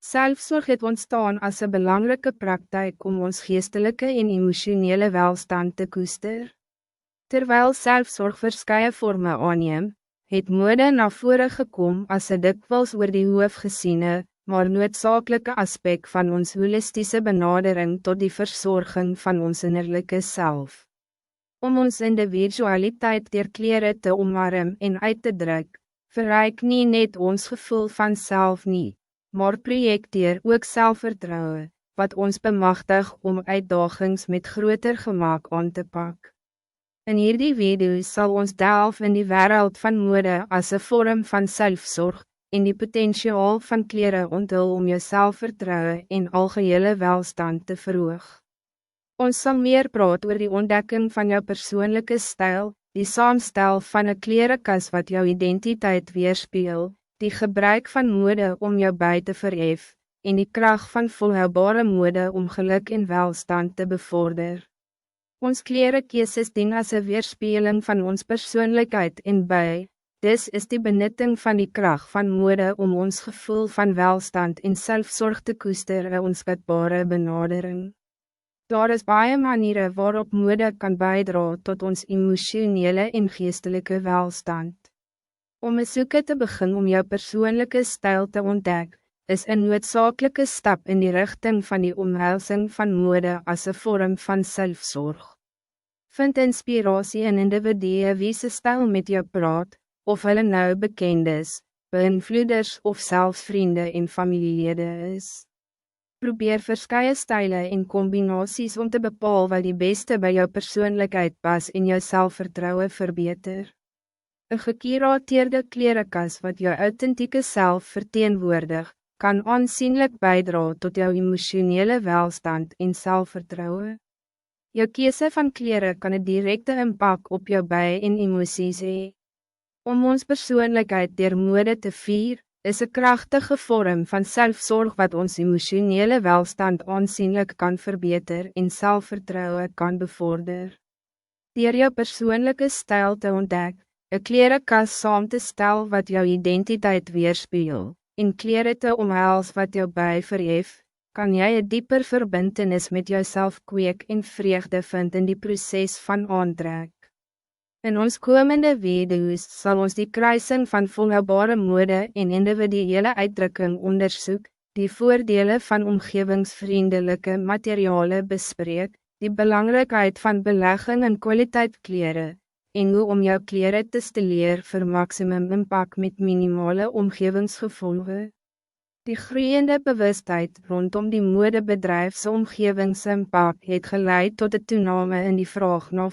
Selfzorg het ontstaan as een belangrijke praktijk om ons geestelike en emotionele welstand te koester. Terwijl selfzorg verskeie vorme aanneem, het mode na vore gekom as een dikwels oor die hoof gesiene, maar noodzakelijke aspect van ons holistische benadering tot die verzorging van ons innerlijke self. Om ons individualiteit deur klere te omarm en uit te druk, verryk nie net ons gevoel van self nie, maar projecteer ook selfvertrouwen, wat ons bemagtig om uitdagings met groter gemak aan te pak. In hierdie video sal ons delf in die wereld van mode as een vorm van selfzorg, en die potentiaal van kleren onthul om jou selfvertrouwen en algehele welstand te verhoog. Ons sal meer praat oor die ontdekking van jou persoonlijke stijl, die saamstel van een klerekas wat jou identiteit weerspieël, die gebruik van mode om jou bij te verhef, en die kracht van volhoubare mode om geluk en welstand te bevorder. Ons klerekeeses dien as een weerspieëling van ons persoonlijkheid en bij, dis is die benutting van die kracht van mode om ons gevoel van welstand en selfzorg te koester een onskatbare benadering. Daar is baie maniere waarop mode kan bijdra tot ons emotionele en geestelike welstand. Om een soeke te begin om jou persoonlijke stijl te ontdekken, is een noodzakelijke stap in die richting van die omhelsing van mode als een vorm van selfzorg. Vind inspiratie in individue wie se stijl met jou praat, of hulle nou bekend is, beïnvloeders of selfs vrienden en familielede is. Probeer verskeie stijlen en combinaties om te bepaal wat die beste bij jou persoonlijkheid pas en jou selfvertrouwen verbeter. Een gekurateerde klerekas wat jou authentieke self verteenwoordig, kan aansienlijk bijdragen tot jou emotionele welstand en selfvertrouwen. Jou keuse van kleren kan een directe impact op jou bij en emoties hê. Om ons persoonlijkheid deur mode te vier, is een krachtige vorm van selfzorg wat ons emotionele welstand aansienlijk kan verbeteren en selfvertrouwen kan bevorder. Deur jou persoonlijke stijl te ontdekken, een klerekas saam te stel wat jou identiteit weerspieël, en kleren te omhels wat jou bij verhef, kan jy een dieper verbintenis met jouself kweek en vreugde vind in die proces van aantrek. In ons komende video's sal ons die kruising van volhoubare mode en individuele uitdrukking onderzoek, die voordele van omgevingsvriendelijke materialen bespreek, die belangrijkheid van belegging in kwaliteit kleren, en hoe om jou kleren te stileer vir maximum impact met minimale omgevingsgevolge. Die groeiende bewustheid rondom die modebedrijfse omgevingsimpact het geleid tot de toename in die vraag na